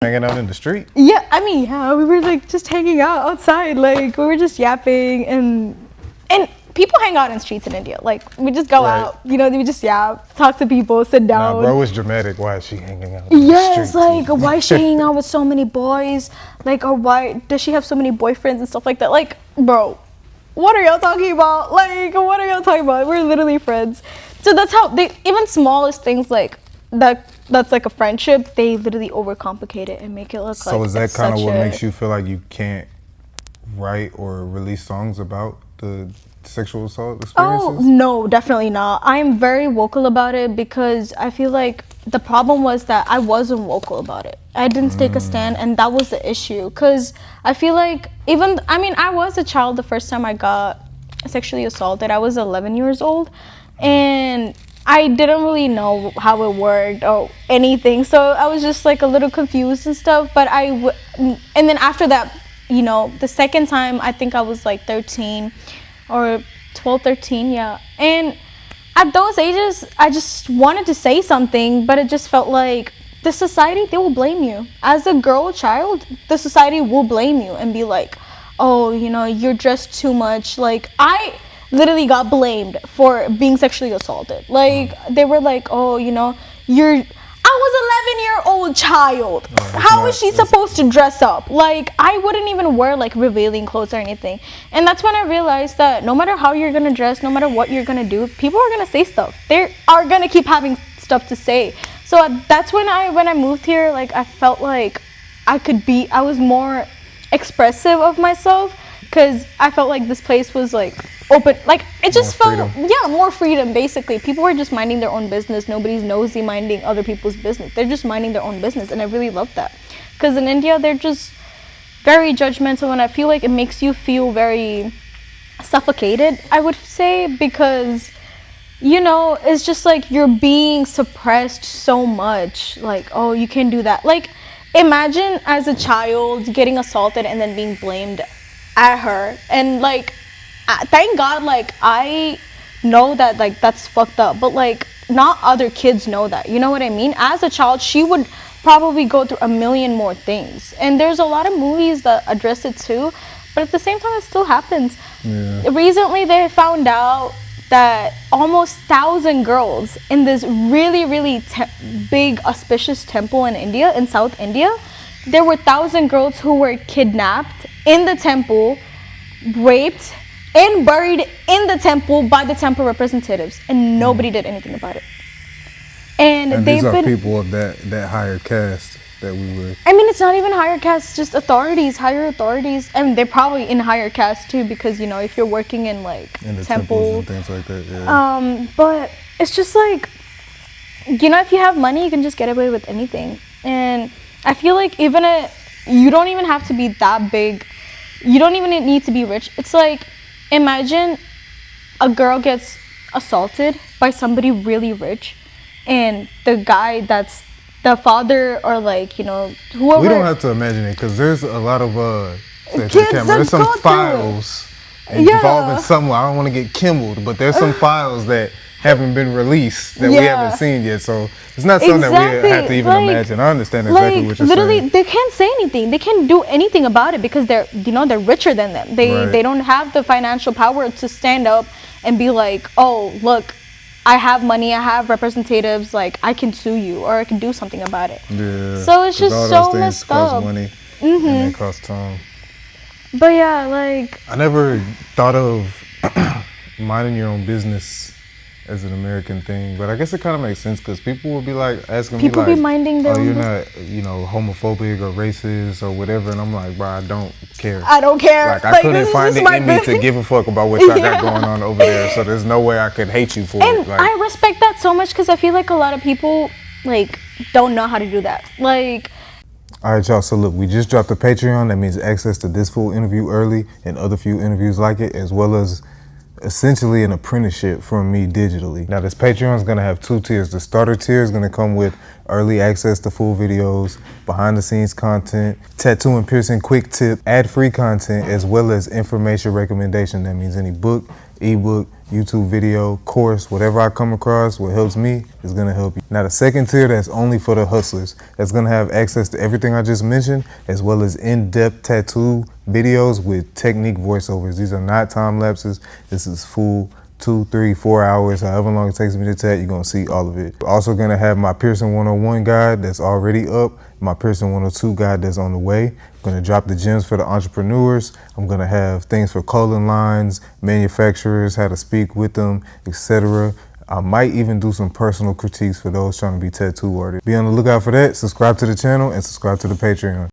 Hanging out in the street? Yeah, I mean, yeah, we were like just hanging out outside, like we were just yapping, and people hang out in streets in India. Like we just go out, you know, we just yap, talk to people, sit down. Nah, bro, it's dramatic. Why is she hanging out in the Yes, street? like why is she hanging out with so many boys? Like, or why does she have so many boyfriends and stuff like that? Like, bro, what are y'all talking about? Like, what are y'all talking about? We're literally friends. So that's how they, even smallest things like that's like a friendship, they literally overcomplicate it and make it look like. So is that kind of what makes you feel like you can't write or release songs about the sexual assault experiences? Oh, no, definitely not. I'm very vocal about it because I feel like the problem was that I wasn't vocal about it. I didn't take a stand, and that was the issue. Because I feel like I was a child the first time I got sexually assaulted. I was 11 years old, and I didn't really know how it worked or anything. So I was just like a little confused and stuff. But and then after that, you know, the second time, I think I was like 13 or 12, 13, yeah. And at those ages, I just wanted to say something, but it just felt like the society, they will blame you. As a girl child, the society will blame you and be like, oh, you know, you're dressed too much. Like, I literally got blamed for being sexually assaulted. Like, they were like, oh, you know, I was 11-year-old child. How is she supposed to dress up? Like, I wouldn't even wear like revealing clothes or anything. And that's when I realized that no matter how you're gonna dress, no matter what you're gonna do, people are gonna say stuff. They are gonna keep having stuff to say. So that's when I moved here, like I felt like I was more expressive of myself, because I felt like this place was like open, like it just felt more freedom. Basically, people were just minding their own business. Nobody's nosy minding other people's business. They're just minding their own business, and I really love that. Because in India, they're just very judgmental, and I feel like it makes you feel very suffocated, I would say, because you know, it's just like you're being suppressed so much. Like, oh, you can't do that. Like, imagine as a child getting assaulted and then being blamed at her, and like thank God, like I know that like that's fucked up, but like not other kids know that, you know what I mean? As a child, she would probably go through a million more things, and there's a lot of movies that address it too, but at the same time it still happens. Recently they found out that almost 1,000 girls in this really big auspicious temple in India, in South India, there were 1,000 girls who were kidnapped in the temple, raped, and buried in the temple by the temple representatives, and nobody did anything about it. And these are people of that higher caste that we were. I mean, it's not even higher caste, just authorities, higher authoriries. I mean, they're probably in higher caste too, because you know, if you're working in like in the temple and things like that. Yeah. But it's just like, you know, if you have money, you can just get away with anything. And I feel like you don't even have to be that big. You don't even need to be rich. It's like, imagine a girl gets assaulted by somebody really rich, and the guy that's the father, or like, you know, whoever. We don't have to imagine it, because there's a lot of there's some files involving someone. I don't want to get kimbled, but there's some files that haven't been released that we haven't seen yet. So it's not something that we have to even imagine. I understand exactly what you're literally, saying. they can't say anything. They can't do anything about it, because they're richer than them. They don't have the financial power to stand up and be like, oh, look, I have money, I have representatives, like I can sue you or I can do something about it. Yeah. So it's just so messed cost up. Money, and they cost time. But yeah, like I never thought of minding your own business as an American thing, but I guess it kind of makes sense, because people will be like asking me like, be minding their oh, own you're not, you know, homophobic or racist or whatever, and I'm like, bro, I don't care. I don't care. Like, I couldn't find it in me to give a fuck about what y'all got going on over there, so there's no way I could hate you for it. Like, I respect that so much, because I feel like a lot of people like don't know how to do that. Like, all right, y'all, so look, we just dropped a Patreon. That means access to this full interview early and other few interviews like it, as well as essentially an apprenticeship from me digitally. Now, this Patreon is gonna have 2 tiers. The starter tier is gonna come with early access to full videos, behind the scenes content, tattoo and piercing quick tip, ad-free content, as well as information recommendation. That means any book, ebook, YouTube video, course, whatever I come across, what helps me is gonna help you. Now the second tier, that's only for the hustlers. That's gonna have access to everything I just mentioned, as well as in-depth tattoo videos with technique voiceovers. These are not time lapses. This is full 2, 3, 4 hours, however long it takes me to tat, you're gonna see all of it. We're also gonna have my Piercing 101 guide that's already up, my Piercing 102 guide that's on the way. I'm gonna drop the gems for the entrepreneurs. I'm gonna have things for clothing lines, manufacturers, how to speak with them, etc. I might even do some personal critiques for those trying to be tattoo artists. Be on the lookout for that. Subscribe to the channel and subscribe to the Patreon.